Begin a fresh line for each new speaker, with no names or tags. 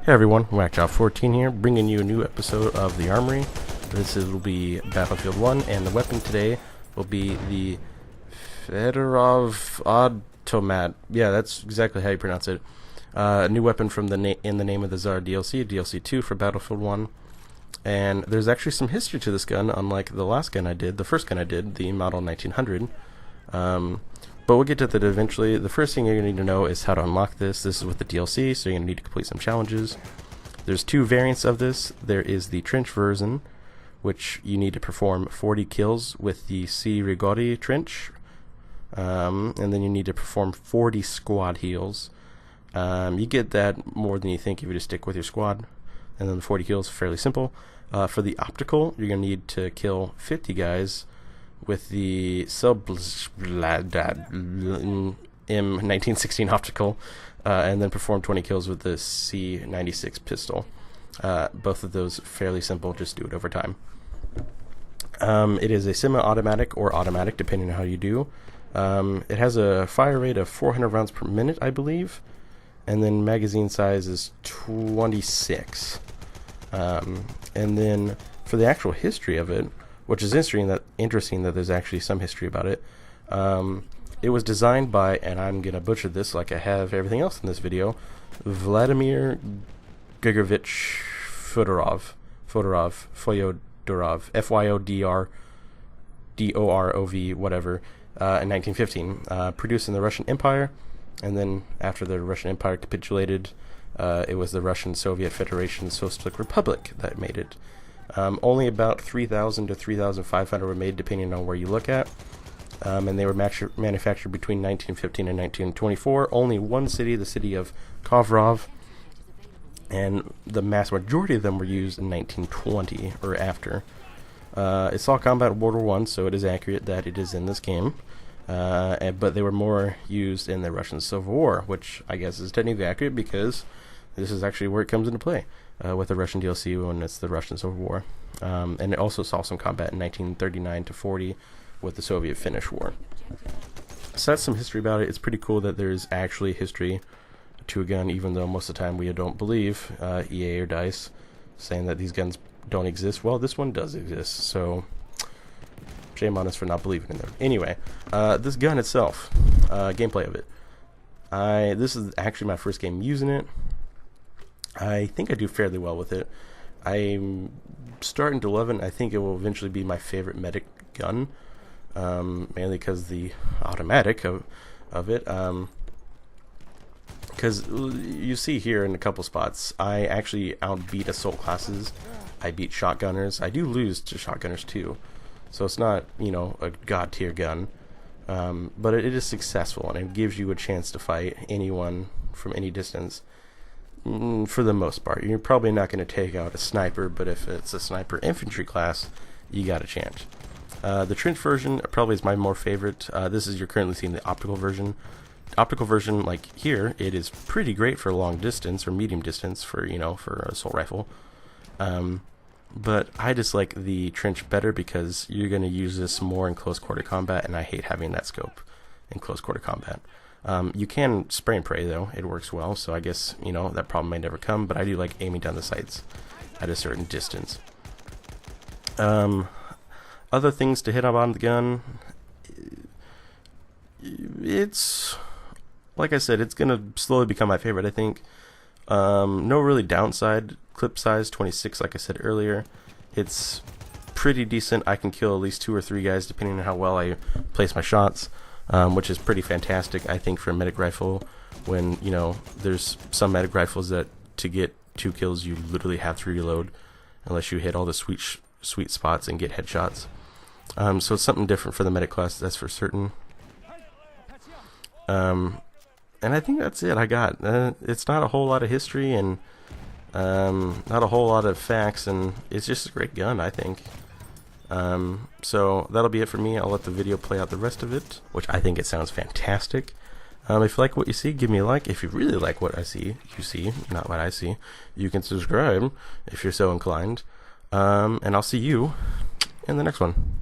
Hey everyone, Whackjob14 here, bringing you a new episode of the Armory. Will be Battlefield 1, and the weapon today will be the Fedorov Avtomat. Yeah, that's exactly how you pronounce it. A new weapon from In the Name of the Tsar DLC, DLC 2 for Battlefield 1. And there's actually some history to this gun, unlike the last gun I did, the first gun I did, the Model 1900. But we'll get to that eventually. The first thing you're going to need to know is how to unlock this. This is with the DLC, so you're going to need to complete some challenges. There's two variants of this. There is the trench version, which you need to perform 40 kills with the C. Rigori trench. And then you need to perform 40 squad heals. You get that more than you think if you just stick with your squad. And then the 40 kills, fairly simple. For the optical, you're going to need to kill 50 guys with the M1916 optical, and then perform 20 kills with the C96 pistol. Both of those fairly simple, just do it over time. It is a semi-automatic or automatic, depending on how you do. It has a fire rate of 400 rounds per minute, I believe, and then magazine size is 26. And then for the actual history of it, which is interesting that there's actually some history about it. It was designed by, and I'm going to butcher this like I have everything else in this video, Vladimir Grigorovich Fedorov, Fyodorov, whatever, in 1915, produced in the Russian Empire, and then after the Russian Empire capitulated, it was the Russian Soviet Federation Socialist Republic that made it. Only about 3,000 to 3,500 were made, depending on where you look at. And they were manufactured between 1915 and 1924. Only one city, the city of Kovrov, and the mass majority of them were used in 1920 or after. It saw combat in World War I, so it is accurate that it is in this game. But they were more used in the Russian Civil War, which I guess is technically accurate because this is actually where it comes into play. With the Russian DLC when it's the Russian Civil War. And it also saw some combat in 1939 to 40 with the Soviet-Finnish War. So that's some history about it. It's pretty cool that there's actually history to a gun, even though most of the time we don't believe EA or DICE saying that these guns don't exist. Well, this one does exist, so shame on us for not believing in them. Anyway, this gun itself, gameplay of it. This is actually my first game using it. I think I do fairly well with it. I'm starting to love it. I think it will eventually be my favorite medic gun, mainly because the automatic of it. Because you see here in a couple spots, I actually outbeat assault classes. I beat shotgunners. I do lose to shotgunners too, so it's not, you know, a god tier gun, but it is successful and it gives you a chance to fight anyone from any distance. For the most part, you're probably not going to take out a sniper, but if it's a sniper infantry class, you got a chance. The trench version probably is my more favorite. This is, you're currently seeing the optical version. Optical version, like here, it is pretty great for long distance or medium distance for, you know, for assault rifle. But I just like the trench better because you're going to use this more in close quarter combat, and I hate having that scope in close quarter combat. You can spray and pray though, it works well, so I guess, you know, that problem may never come, but I do like aiming down the sights at a certain distance. Other things to hit up on the gun, it's, like I said, it's gonna slowly become my favorite, I think. No really downside. Clip size 26, like I said earlier. It's pretty decent. I can kill at least 2 or 3 guys depending on how well I place my shots. Which is pretty fantastic, I think, for a medic rifle, when, you know, there's some medic rifles that to get 2 kills you literally have to reload unless you hit all the sweet spots and get headshots. So it's something different for the medic class, that's for certain. And I think that's it I got. It's not a whole lot of history and not a whole lot of facts, and it's just a great gun, I think. So that'll be it for me. I'll let the video play out the rest of it, which I think it sounds fantastic. If you like what you see, give me a like. If you really like what you see, not what I see, you can subscribe if you're so inclined. And I'll see you in the next one.